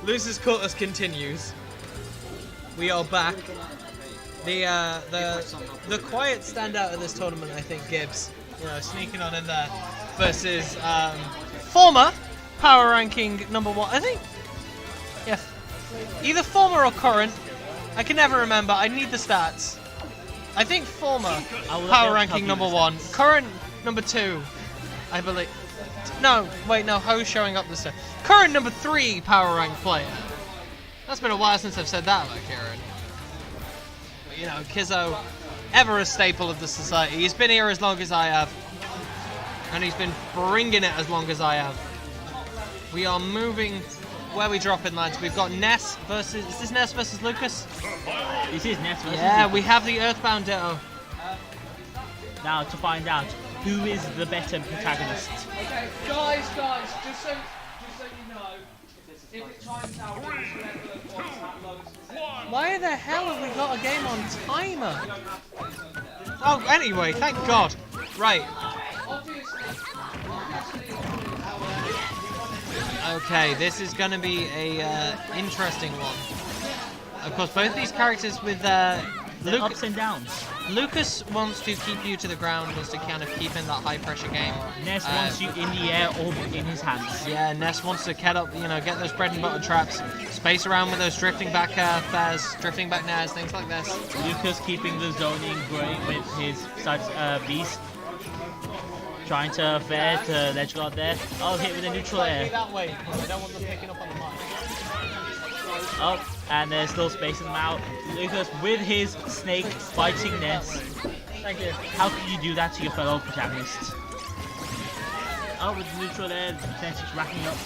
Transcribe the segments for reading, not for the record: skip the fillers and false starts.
Losers Quarters continues. We are back. The quiet standout of this tournament, I think, Gibbs. You know, sneaking on in there versus former power ranking #1. I think, yeah, either former or current. I can never remember. I need the stats. I think former power ranking #1, current #2, I believe. No, wait, no. Who's showing up this time? Current #3 power rank player. That's been a while since I've said that about Kieran. But, you know, Kizzo, ever a staple of the society. He's been here as long as I have, and he's been bringing it as long as I have. We are moving. Where we dropping, lads? We've got Ness versus. Is this Ness versus Lucas? This is Ness versus Yeah, Lucas. we have the Earthbound Ditto. Now to find out who is the better protagonist. Okay, guys, just so you know, if it times out, Why the hell have we got a game on timer? Oh, anyway, thank God. Right. Okay, this is going to be a interesting one. Of course, both these characters with ups and downs. Lucas wants to keep you to the ground, wants to kind of keep in that high pressure game. Ness wants you in the air or in his hands. Yeah, Ness wants to get up, you know, get those bread and butter traps, space around with those drifting back fairs, drifting back nairs, things like this. Lucas keeping the zoning great with his beast. Trying to fair to ledge guard there. Oh, hit with a neutral air. That way. I don't want them picking up on the mic. Oh, and there's still spacing them out. Lucas with his snake fighting Ness. Thank you. How can you do that to your fellow protagonist? Oh, with the neutral air, the percentage racking up.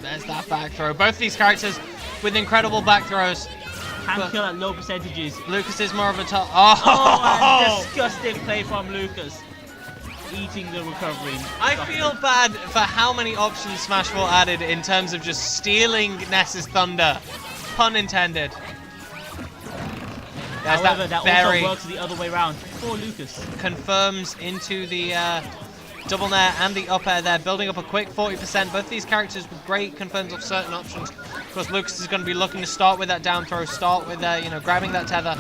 There's that back throw. Both these characters with incredible back throws. Hand kill at low percentages. Lucas is more of a top. Oh, and disgusting play from Lucas. Eating the recovery. I feel bad for how many options Smashville added in terms of just stealing Ness's thunder. Pun intended. There's However, that very also works the other way around for Lucas. confirms into the double nair and the up air there, building up a quick 40%. Both these characters with great confirms of certain options. Of course, Lucas is going to be looking to start with that down throw, start with you know, grabbing that tether.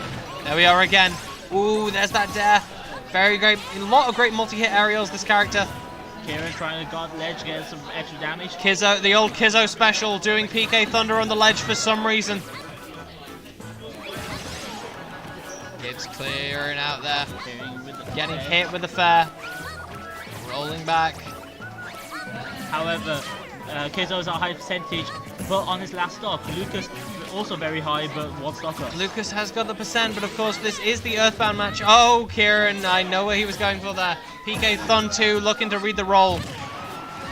There we are again. Ooh, there's that dare. Very great. A lot of great multi-hit aerials, this character. Kieran trying to guard the ledge, get some extra damage. Kizzo, the old Kizzo special, doing PK Thunder on the ledge for some reason. Gibbs clearing out there. Getting hit with the fair. Rolling back. However, Kizzo's at a high percentage, but on his last stock, Lucas also very high, but one stock up. Lucas has got the percent, but of course this is the Earthbound match. Oh, Kieran, I know where he was going for there. PK Thun 2 looking to read the roll.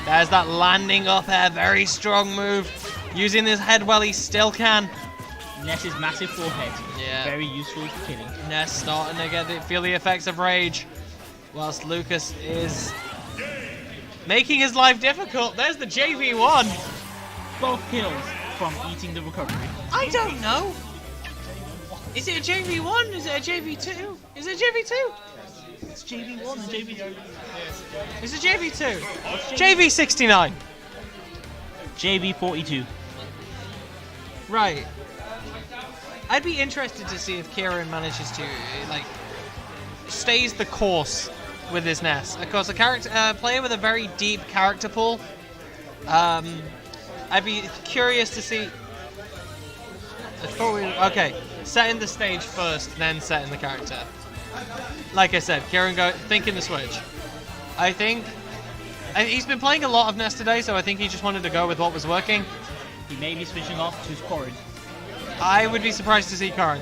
There's that landing up air, very strong move. Using his head while he still can. Ness's massive forehead, Yeah. very useful for killing. Ness starting to feel the effects of rage, whilst Lucas is making his life difficult. There's the JV1. Both kills from eating the recovery. I don't know. Is it a JV1? Is it a JV2? Is it a JV2? It's JV1 and JV2. Is it JV2? JV69. JV42. Right. I'd be interested to see if Kieran manages to, like, stays the course with his Ness. Of course, a player with a very deep character pool. I'd be curious to see. Okay, setting the stage first, then setting the character. Like I said, Kieran thinking the switch. I think he's been playing a lot of Ness today, so I think he just wanted to go with what was working. He may be switching off to Scorin. I would be surprised to see Karin.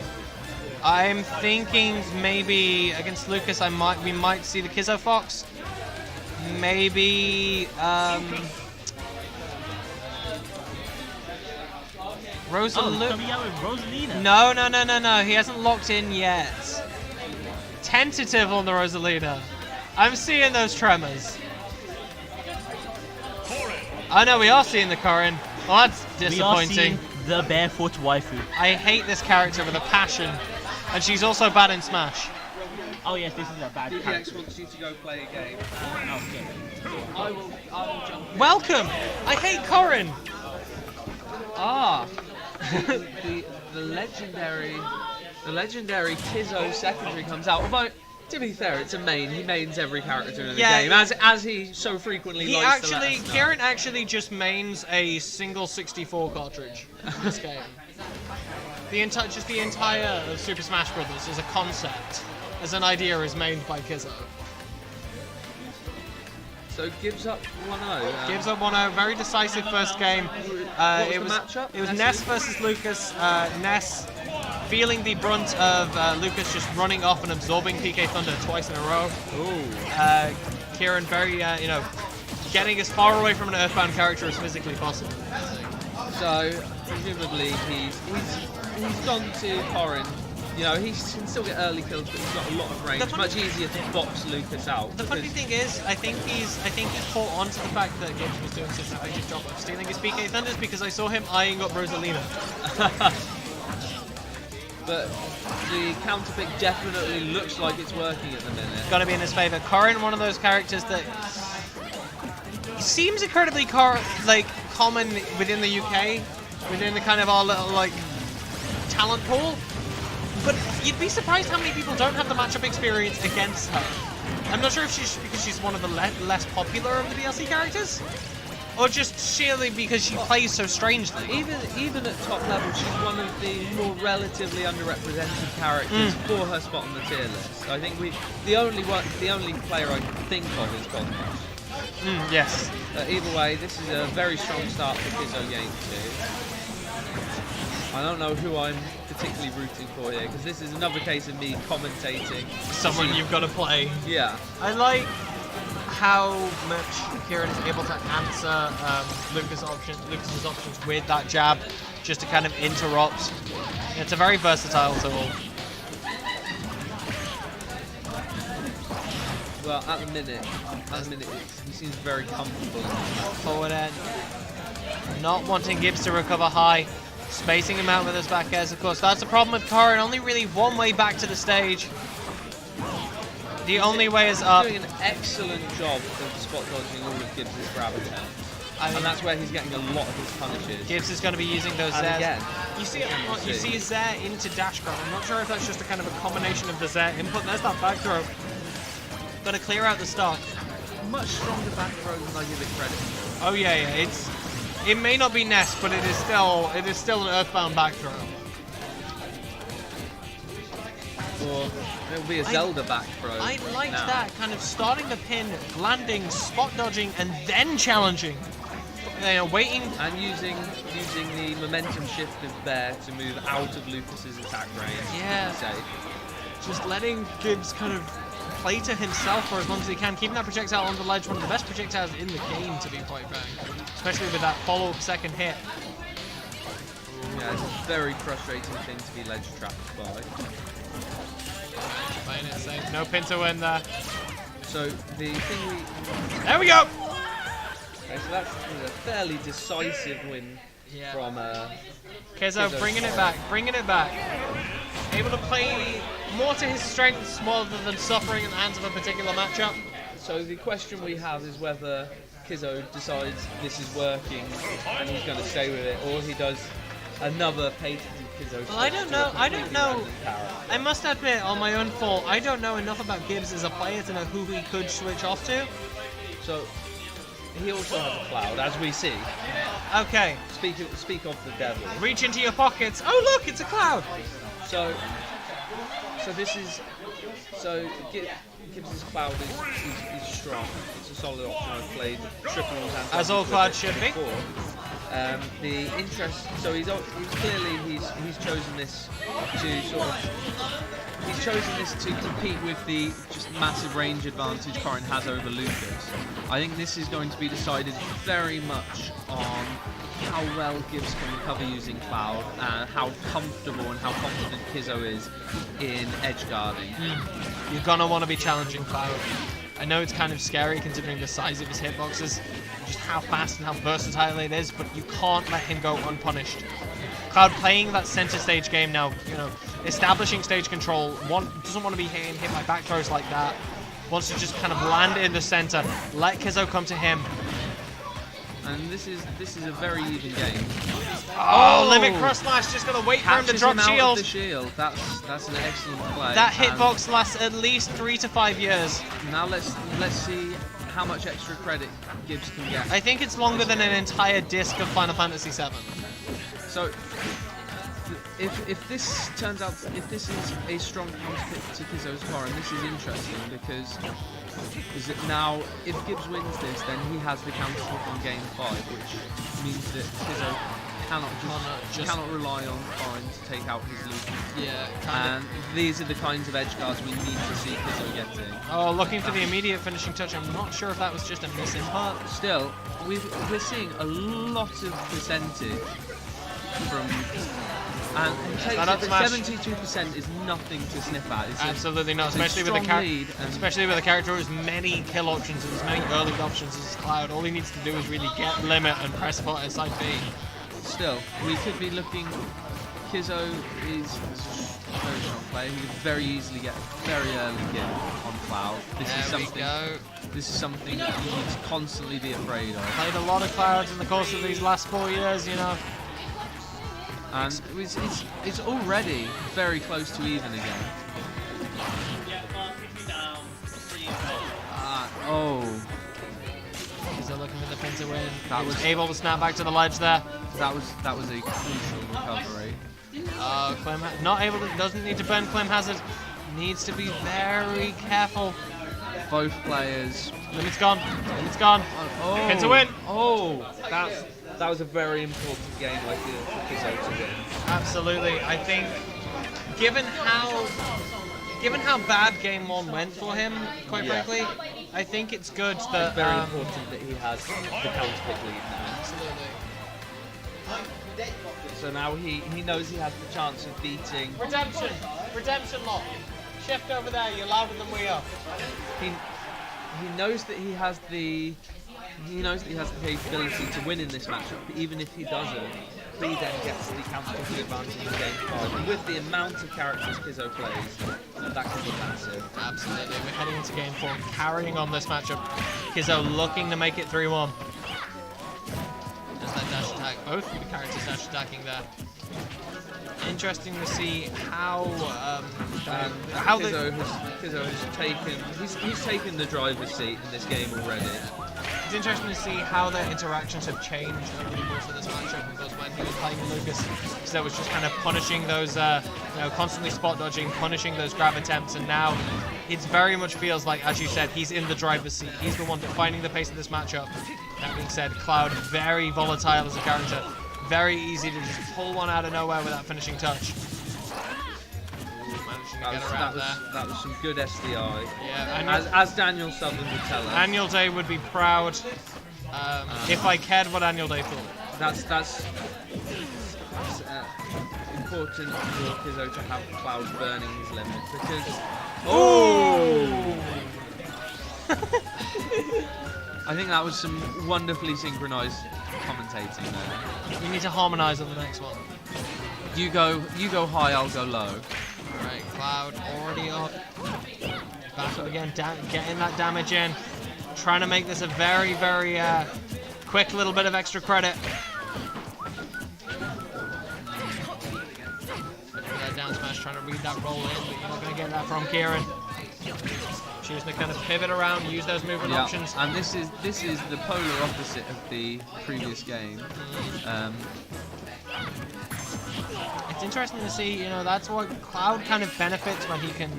I'm thinking maybe against Lucas, we might see the Kizzo Fox. Maybe Coming out with Rosalina. No. He hasn't locked in yet. Tentative on the Rosalina. I'm seeing those tremors. Oh no, we are seeing the Karin. Well, that's disappointing. We are seeing the barefoot waifu. I hate this character with a passion. And she's also bad in Smash. Oh yes, this is a bad DDX character. wants you to go play a game. Okay. I will jump in. Welcome I hate Corrin. Ah, the legendary Kizzo secondary comes out. Although, to be fair, it's a main. He mains every character in the game, as he so frequently likes to let us know. Kieran actually just mains a single 64 cartridge in this game. The entire Super Smash Brothers as a concept, as an idea, is mained by Kizzo. So Gibbs up 1-0. Gibbs up 1-0, very decisive first game. What was the matchup? It was Ness versus Lucas. Ness feeling the brunt of Lucas just running off and absorbing PK Thunder twice in a row. Ooh. Kieran very, getting as far away from an Earthbound character as physically possible. So presumably he's gone to Corrin. You know, he can still get early kills, but he's got a lot of range. Much easier to box Lucas out. The funny thing is, I think he's caught on to the fact that Gibbs was doing such an effective job of stealing his PK Thunders because I saw him eyeing up Rosalina. But the counterpick definitely looks like it's working at the minute. Got to be in his favour. Corrin, one of those characters that seems incredibly common within the UK, within the kind of our little talent pool. But you'd be surprised how many people don't have the matchup experience against her. I'm not sure if she's one of the less popular of the DLC characters, or just sheerly because she plays so strangely. Even at top level, she's one of the more relatively underrepresented characters for her spot on the tier list. I think the only player I can think of is Cosmos. Yes. Either way, this is a very strong start for Kizzo Game 2. I don't know who I'm particularly rooting for here, because this is another case of me commentating. Someone you've got to play. Yeah. I like how much Kieran is able to answer Lucas's options with that jab, just to kind of interrupt. It's a very versatile tool. Well, at the minute, he seems very comfortable. Forward end. Not wanting Gibbs to recover high. Spacing him out with his back airs, of course. That's the problem with Corrin. Only really one way back to the stage. The only way is up. He's doing an excellent job of spot dodging all of Gibbs' grab attempts. And that's where he's getting a lot of his punishes. Gibbs is going to be using those and Zers. Again, you see Zer into dash grab. I'm not sure if that's just a kind of a combination of the Zer input. There's that back throw. Got to clear out the stock. Much stronger back throw than I give it credit for. Oh yeah. It may not be Ness, but it is still an Earthbound back throw. Or it'll be a Zelda back throw. I liked that kind of starting the pin, landing, spot dodging, and then challenging. Waiting and using the momentum shift of Bear to move out of Lucas's attack range. Yeah. Just letting Gibbs kind of play to himself for as long as he can, keeping that projectile on the ledge, one of the best projectiles in the game, to be quite frank. Especially with that follow-up second hit. Yeah, it's a very frustrating thing to be ledge trapped by. Playing it safe. No pin to win there. So the thing There we go! Okay, so that's a fairly decisive win from Kizzo bringing it back. Able to play more to his strengths rather than suffering in the hands of a particular matchup. So the question we have is whether Kizzo decides this is working and he's going to stay with it, or he does another patented Kizzo. Well, I don't know. I must admit, on my own fault, I don't know enough about Gibbs as a player to know who he could switch off to. So he also has a cloud, as we see. Okay. Speak of the devil. Reach into your pockets. Oh look, it's a cloud. So Gibbs' cloud is strong. It's a solid option. I've played triples and as all clouds should be. The interest. So he's chosen this to compete with the just massive range advantage Corrin has over Lucas. I think this is going to be decided very much on how well Gibbs can recover using Cloud, and how comfortable and how confident Kizzo is in edge guarding. You're gonna want to be challenging Cloud. I know it's kind of scary considering the size of his hitboxes, just how fast and how versatile it is, but you can't let him go unpunished. Cloud playing that center stage game now, establishing stage control, doesn't want to be hit by back throws like that. Wants to just kind of land in the center, let Kizzo come to him. And this is a very even game. Oh, Limit Cross Slash, just gonna wait for him to Catches drop him out of shield. the shield. That's an excellent play. That And hitbox lasts at least 3 to 5 years. now let's see how much extra credit Gibbs can get. I think it's longer than an entire disc of Final Fantasy VII. So if this turns out, if this is a strong counter to Kizzo's car, and this is interesting because now if Gibbs wins this, then he has the counter hit on game 5, which means that Kizzo cannot rely on Foreign to take out his loot. Yeah, And these are the kinds of edge guards we need to see Kizzo getting. Oh, looking for the immediate finishing touch. I'm not sure if that was just a misinput. Still, we're seeing a lot of percentage from. And That up smash. 72% is nothing to sniff at. Absolutely not, it's a especially with a strong lead, especially with a character who has many kill options and as many early options as Cloud. All he needs to do is really get Limit and press button side B. Still, we could be looking. Kizzo is a very strong player. He could very easily get a very early kill on Cloud. This is something you need to constantly be afraid of. Played a lot of Clouds in the course of these last 4 years, you know. And it's already very close to even again. He's looking for the pin to win. That He was was- able to snap back to the ledge there. That was a crucial recovery. Clem not able to, doesn't need to burn Clem Hazard. Needs to be very careful. Both players. Limit's gone. Limit's gone. Oh, Pin to win. Oh, that was a very important game, I feel, for Kizzo to win. Absolutely. I think, given how bad game 1 went for him, quite Yeah. frankly, I think it's good that. It's very important that he has the counter pick lead now. Absolutely. So now he knows he has the chance of beating. Redemption lock. Shift over there. You're louder than we are. He knows that he has the capability to win in this matchup, but even if he doesn't, he then gets the counter-picking advantage in game 5. And with the amount of characters Kizzo plays, that could be massive. Absolutely. We're heading into game 4, carrying on this matchup. Kizzo looking to make it 3-1. Does that dash attack? Both of the characters dash attacking there. Interesting to see how Kizzo has taken the driver's seat in this game already. It's interesting to see how their interactions have changed over the course of this matchup. Because when he was playing Lucas, Kizzo was just kind of punishing those, constantly spot dodging, punishing those grab attempts, and now it very much feels like, as you said, he's in the driver's seat. He's the one defining the pace of this matchup. That being said, Cloud very volatile as a character. Very easy to just pull one out of nowhere with that finishing touch. Managing to get around there. That was some good SDI. Yeah, As Daniel Sutherland would tell us. Annual Day would be proud if I cared what Annual Day thought. That's important for Kizzo to have Cloud burning his limit because. Oh! I think that was some wonderfully synchronized commentating there. You need to harmonize on the next one. You go high, I'll go low. Alright, Cloud already up. Back up again, getting that damage in. Trying to make this a very, very quick little bit of extra credit. That down smash, trying to read that roll in, but you're not going to get that from Kieran. Choosing to kind of pivot around, use those movement options. And this is the polar opposite of the previous game. It's interesting to see, that's what Cloud kind of benefits when he can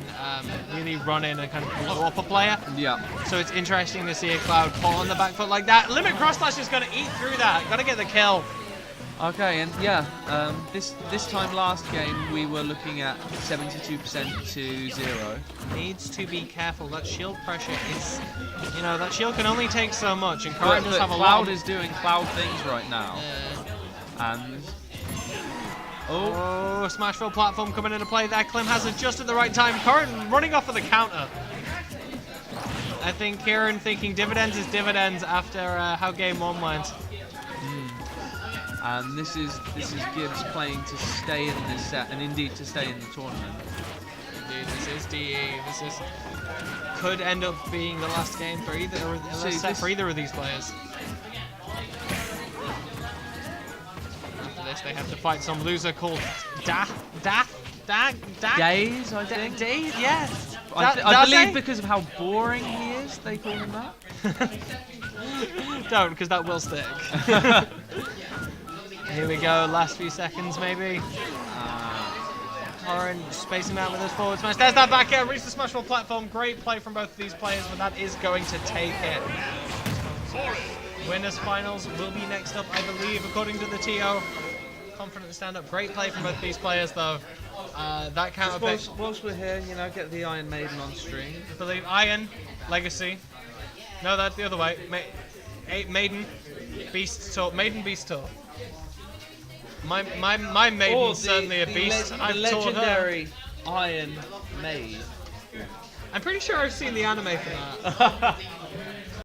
really run in and kind of blow up a player. Yeah. So it's interesting to see a Cloud pull on the back foot like that. Limit Cross Slash is going to eat through that. Got to get the kill. Okay, and this time last game we were looking at 72% to 0. Needs to be careful. That shield pressure is, that shield can only take so much, and Current does have a lot. Cloud is doing Cloud things right now. And Smashville platform coming into play there. Clem has it just at the right time. Current running off of the counter. I think Kieran thinking dividends is dividends after how game 1 went. And this is Gibbs playing to stay in this set, and indeed to stay in the tournament. Indeed, this is DE. This could end up being the last game for either of these players. which they have to fight some loser called Gaze, Gaze, I think. Days, yes. I believe because of how boring he is, they call him that. Don't, because that will stick. Here we go, last few seconds maybe. Orange spacing him out with his forward smash. There's that back air, reach the smash ball platform. Great play from both of these players, but that is going to take it. Winners finals will be next up, I believe, according to the TO. Confident stand up. Great play from both these players, though. That counter pick. Whilst we're here, you know, get the Iron Maiden on stream. I believe Iron, Legacy. No, that's the other way. Maiden, Beast Tour. Maiden, Beast Tour. My Maiden's certainly a beast. The I've taught her. legendary Iron Maid. I'm pretty sure I've seen the anime for that.